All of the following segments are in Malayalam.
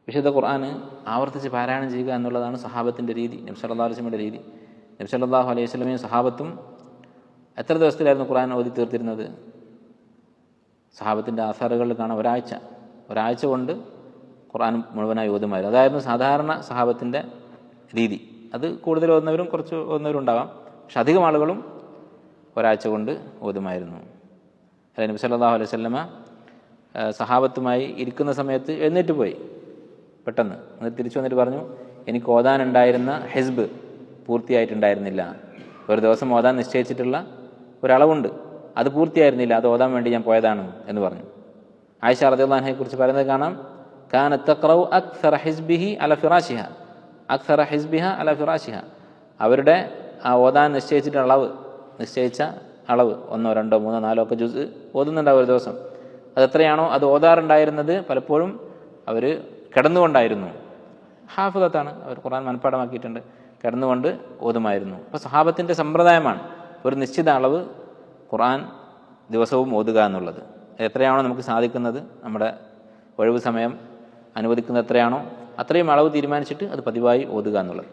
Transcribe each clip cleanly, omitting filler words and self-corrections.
വിശുദ്ധ ഖുർആൻ ആവർത്തിച്ച് പാരായണം ചെയ്യുക എന്നുള്ളതാണ് സഹാബത്തിൻ്റെ രീതി, നബി സല്ലല്ലാഹു അലൈഹി വസല്ലമയുടെ രീതി. നബി സല്ലല്ലാഹു അലൈഹി വസല്ലമയും സഹാബത്തും എത്ര ദിവസത്തിലായിരുന്നു ഖുർആൻ ഓതി തീർത്തിരുന്നത്? സഹാബത്തിൻ്റെ ആസാറുകളിൽ കാണാം ഒരാഴ്ച കൊണ്ട് ഖുർആൻ മുഴുവനായി ഓതുമായിരുന്നു. അതായിരുന്നു സാധാരണ സഹാബത്തിൻ്റെ രീതി. അത് കൂടുതൽ ഓതുന്നവരും കുറച്ച് ഓതുന്നവരും ഉണ്ടാവാം, പക്ഷെ അധികം ആളുകളും ഒരാഴ്ച കൊണ്ട് ഓതുമായിരുന്നു. അല്ലെ, നബി സല്ലല്ലാഹു അലൈഹി വസല്ലമ സഹാബത്തുമായി ഇരിക്കുന്ന സമയത്ത് എഴുന്നേറ്റ് പോയി പെട്ടെന്ന്. എന്നിട്ട് തിരിച്ചു വന്നിട്ട് പറഞ്ഞു, എനിക്ക് ഓതാനുണ്ടായിരുന്ന ഹിസ്ബ് പൂർത്തിയായിട്ടുണ്ടായിരുന്നില്ല. ഒരു ദിവസം ഓതാൻ നിശ്ചയിച്ചിട്ടുള്ള ഒരളവുണ്ട്, അത് പൂർത്തിയായിരുന്നില്ല, അത് ഓതാൻ വേണ്ടി ഞാൻ പോയതാണ് എന്ന് പറഞ്ഞു. ആയിഷ റളിയല്ലാഹു അൻഹയെ കുറിച്ച് പറയുന്നത് കാണാം, കാനത്ത് തഖറഉ അക്സറ ഹിസ്ബിഹി അല ഫിറാശിഹ, അക്സറ ഹിസ്ബിഹ അല ഫിറാശിഹ. അവരുടെ ആ ഓതാൻ നിശ്ചയിച്ച അളവ് 1, 2, 3, 4 ഒക്കെ ജുസ് ഓതുന്നുണ്ടാവും ഒരു ദിവസം. അതെത്രയാണോ അത് ഓതാറുണ്ടായിരുന്നത് പലപ്പോഴും അവർ കിടന്നുകൊണ്ടായിരുന്നു. ഹാഫിളത്താണ്, അവർ ഖുർആൻ മനഃപ്പാഠമാക്കിയിട്ടുണ്ട്, കിടന്നുകൊണ്ട് ഓതുമായിരുന്നു. അപ്പോൾ സഹാബത്തിൻ്റെ സമ്പ്രദായമാണ് ഒരു നിശ്ചിത അളവ് ഖുർആൻ ദിവസവും ഓതുക എന്നുള്ളത്. എത്രയാണോ നമുക്ക് സാധിക്കുന്നത്, നമ്മുടെ ഒഴിവ് സമയം അനുവദിക്കുന്നത് എത്രയാണോ അത്രയും അളവ് തീരുമാനിച്ചിട്ട് അത് പതിവായി ഓതുക എന്നുള്ളത്.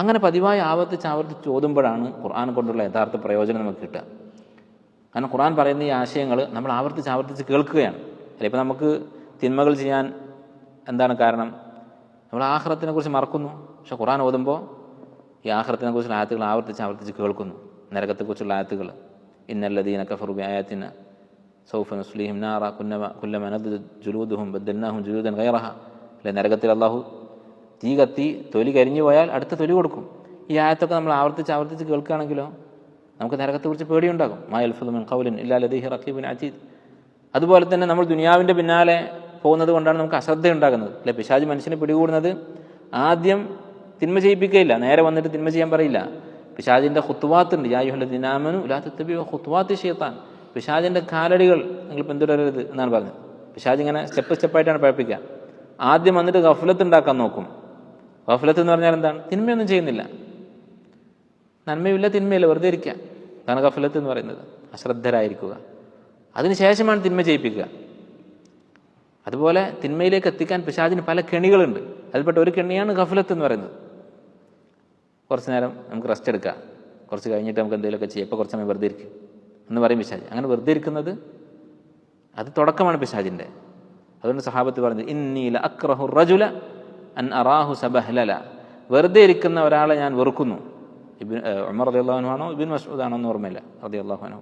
അങ്ങനെ പതിവായി ആവർത്തിച്ച് ഓതുമ്പോഴാണ് ഖുർആൻ കൊണ്ടുള്ള യഥാർത്ഥ പ്രയോജനം നമുക്ക് കിട്ടുക. കാരണം ഖുർആൻ പറയുന്ന ഈ ആശയങ്ങൾ നമ്മൾ ആവർത്തിച്ച് കേൾക്കുകയാണ്. അല്ലെ, ഇപ്പോൾ നമുക്ക് തിന്മകൾ ചെയ്യാൻ എന്താണ് കാരണം? നമ്മൾ ആഖിറത്തിനെ കുറിച്ച് മറക്കുന്നു. പക്ഷെ ഖുർആൻ ഓതുമ്പോൾ ഈ ആഖിറത്തിനെ കുറിച്ചുള്ള ആയത്തുകൾ ആവർത്തിച്ച് കേൾക്കുന്നു. നരകത്തെക്കുറിച്ചുള്ള ആയത്തുകൾ, ഇന്നല്ലദീന കഫറു ബിആയാതിന സൗഫ നുസ്ലിഹിം നാറ കുല്ലമ നദദ ജുലൂദുഹും ബദ്ദൽനാഹും ജുലൂദൻ ഗൈറഹ. അല്ലെ, നരകത്തിൽ അള്ളാഹു തീ കത്തി തൊലി കരിഞ്ഞു പോയാൽ അടുത്ത തൊലി കൊടുക്കും. ഈ ആയത്തൊക്കെ നമ്മൾ ആവർത്തിച്ച് കേൾക്കുകയാണെങ്കിലോ നമുക്ക് നരകത്തെക്കുറിച്ച് പേടിയുണ്ടാകും. മാ യൽഫദു മിൻ ഖൗലിൻ ഇല്ലാ ലദൈഹി റഖീബുൻ അതീദ്. അതുപോലെ തന്നെ നമ്മൾ ദുനിയാവിൻ്റെ പിന്നാലെ പോകുന്നത് കൊണ്ടാണ് നമുക്ക് അശ്രദ്ധ ഉണ്ടാകുന്നത്. അല്ലെ, പിശാച് മനുഷ്യനെ പിടികൂടുന്നത് ആദ്യം തിന്മ ചെയ്യിപ്പിക്കുകയില്ല, നേരെ വന്നിട്ട് തിന്മ ചെയ്യാൻ പറയില്ല. പിശാചിൻ്റെ ഖുത്വാത്തുണ്ട്, യാ അയ്യുഹല്ലദീന ആമനു ലാ തത്തബിഉ ഖുത്വാത്തി ശൈത്താൻ. പിശാചിൻ്റെ കാലടികൾ നിങ്ങൾ പിന്തുടരരുത് എന്നാണ് പറഞ്ഞത്. പിശാച് ഇങ്ങനെ സ്റ്റെപ്പായിട്ടാണ് പഠിപ്പിക്കുക. ആദ്യം വന്നിട്ട് ഗഫ്ലത്ത് ഉണ്ടാക്കാൻ നോക്കും. ഗഫ്ലത്ത് എന്ന് പറഞ്ഞാൽ എന്താണ്? തിന്മയൊന്നും ചെയ്യുന്നില്ല, നന്മയില്ല തിന്മയില്ല, വെറുതെ ഇരിക്കുക, അതാണ് ഗഫ്ലത്ത് എന്ന് പറയുന്നത്. അശ്രദ്ധരായിരിക്കുക. അതിനുശേഷമാണ് തിന്മ ചെയ്യിപ്പിക്കുക. അതുപോലെ തിന്മയിലേക്ക് എത്തിക്കാൻ പിശാചിന് പല കെണികളുണ്ട്. അതിൽപ്പെട്ട ഒരു കെണിയാണ് ഗഫ്ലത്ത് എന്ന് പറയുന്നത്. കുറച്ച് നേരം നമുക്ക് റെസ്റ്റ് എടുക്കാം, കുറച്ച് കഴിഞ്ഞിട്ട് നമുക്ക് എന്തെങ്കിലുമൊക്കെ ചെയ്യാം, ഇപ്പോൾ കുറച്ച് സമയം വെറുതെ ഇരിക്കും എന്ന് പറയും പിശാച്. അങ്ങനെ വെറുതെ ഇരിക്കുന്നത് അത് തുടക്കമാണ് പിശാചിൻ്റെ. അതുകൊണ്ട് സഹാബത്ത് പറഞ്ഞത്, ഇന്നി ലഅക്റഹു റജുല അൻ അറാഹു സബഹ്ലല. വെറുതെ ഇരിക്കുന്ന ഒരാളെ ഞാൻ വെറുക്കുന്നു. ഉമർ റളിയല്ലാഹു അൻഹു ആണോ ഇബ്നു മസ്ഊദ് ആണോ എന്ന് ഓർമ്മയില്ല, റളിയല്ലാഹു അൻഹു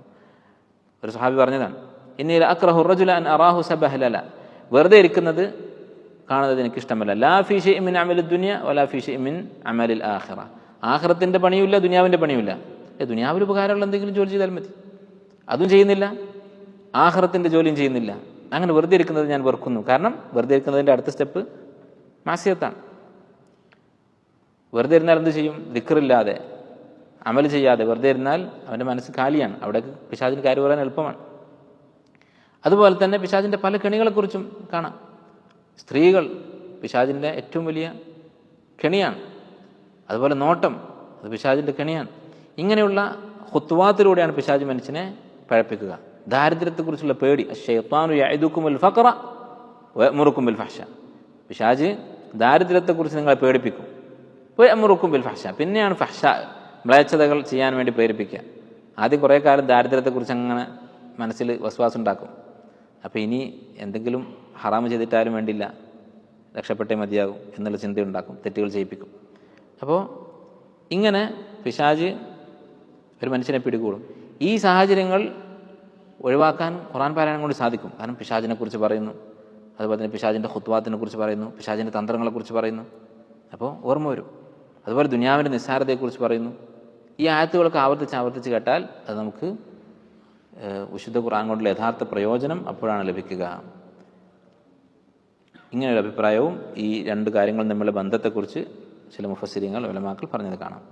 ഒരു സഹാബി പറഞ്ഞതാണ്, ഇന്നി ലഅക്റഹു റജുല അൻ അറാഹു സബഹ്ലല. വെറുതെ ഇരിക്കുന്നത് കാണുന്നത് എനിക്കിഷ്ടമല്ല. ലാ ഫീ ശൈഇൻ മിൻ അമലി ദുനിയ വലാ ഫീ ശൈഇൻ മിൻ അമലിൽ ആഖിറ. ആഖിറത്തിൻ്റെ പണിയുമില്ല, ദുനിയാവിൻ്റെ പണിയുമില്ല. ദുനിയാവിൽ ഉപകാരമുള്ള എന്തെങ്കിലും ജോലി ചെയ്താൽ മതി, അതും ചെയ്യുന്നില്ല, ആഖിറത്തിൻ്റെ ജോലിയും ചെയ്യുന്നില്ല. അങ്ങനെ വെറുതെ ഇരിക്കുന്നത് ഞാൻ വെറുക്കുന്നു. കാരണം വെറുതെ ഇരിക്കുന്നതിൻ്റെ അടുത്ത സ്റ്റെപ്പ് മാസിയത്താണ്. വെറുതെ ഇരുന്നാൽ എന്ത് ചെയ്യും? ദിക്റില്ലാതെ അമൽ ചെയ്യാതെ വെറുതെ ഇരുന്നാൽ അവൻ്റെ മനസ്സ് കാലിയാണ്. അവിടെ പിശാചിന് കാര്യം പറയാൻ എളുപ്പമാണ്. അതുപോലെ തന്നെ പിശാചിൻ്റെ പല കെണികളെക്കുറിച്ചും കാണാം. സ്ത്രീകൾ പിശാചിൻ്റെ ഏറ്റവും വലിയ കെണിയാണ്. അതുപോലെ നോട്ടം, അത് പിശാചിൻ്റെ കെണിയാണ്. ഇങ്ങനെയുള്ള ഖുത്വാത്തിലൂടെയാണ് പിശാച് മനുഷ്യനെ പഴപ്പിക്കുക. ദാരിദ്ര്യത്തെക്കുറിച്ചുള്ള പേടി, അശ്ശൈത്വാനു യഅദുകുമുൽ ഫഖറ വയഅ്മുറുകും ബിൽ ഫഹ്ശ. പിശാച് ദാരിദ്ര്യത്തെക്കുറിച്ച് നിങ്ങളെ പേടിപ്പിക്കും, വയഅ്മുറുകും ബിൽ ഫഹ്ശ, പിന്നെയാണ് ഫഹ്ശ, മ്ലേച്ഛതകൾ ചെയ്യാൻ വേണ്ടി പ്രേരിപ്പിക്കുക. ആദ്യം കുറേ കാലം ദാരിദ്ര്യത്തെക്കുറിച്ച് അങ്ങനെ മനസ്സിൽ വസ്വാസം ഉണ്ടാക്കും. അപ്പോൾ ഇനി എന്തെങ്കിലും ഹറാമ് ചെയ്തിട്ടാലും വേണ്ടില്ല, രക്ഷപ്പെട്ടേ മതിയാകും എന്നുള്ള ചിന്തയുണ്ടാക്കും, തെറ്റുകൾ ചെയ്യിപ്പിക്കും. അപ്പോൾ ഇങ്ങനെ പിശാച് ഒരു മനുഷ്യനെ പിടികൂടും. ഈ സാഹചര്യങ്ങൾ ഒഴിവാക്കാൻ ഖുർആൻ പാരായണം കൊണ്ട് സാധിക്കും. കാരണം പിശാചിനെ കുറിച്ച് പറയുന്നു, അതുപോലെ തന്നെ പിശാചിൻ്റെ ഖുത്വാത്തിനെ കുറിച്ച് പറയുന്നു, പിശാചിൻ്റെ തന്ത്രങ്ങളെക്കുറിച്ച് പറയുന്നു. അപ്പോൾ ഓർമ്മ വരും. അതുപോലെ ദുനിയാവിൻ്റെ നിസ്സാരതയെക്കുറിച്ച് പറയുന്നു. ഈ ആയത്തുകളൊക്കെ ആവർത്തിച്ച് കേട്ടാൽ അത് നമുക്ക് വിശുദ്ധ ഖുർആൻ കൊണ്ടുള്ള യഥാർത്ഥ പ്രയോജനം അപ്പോഴാണ് ലഭിക്കുക. ഇങ്ങനെയൊരു അഭിപ്രായവും ഈ രണ്ട് കാര്യങ്ങളും തമ്മിലുള്ള ബന്ധത്തെക്കുറിച്ച് ചില മുഫസ്സിരീങ്ങൾ ഉലമാക്കൾ പറഞ്ഞത് കാണാം.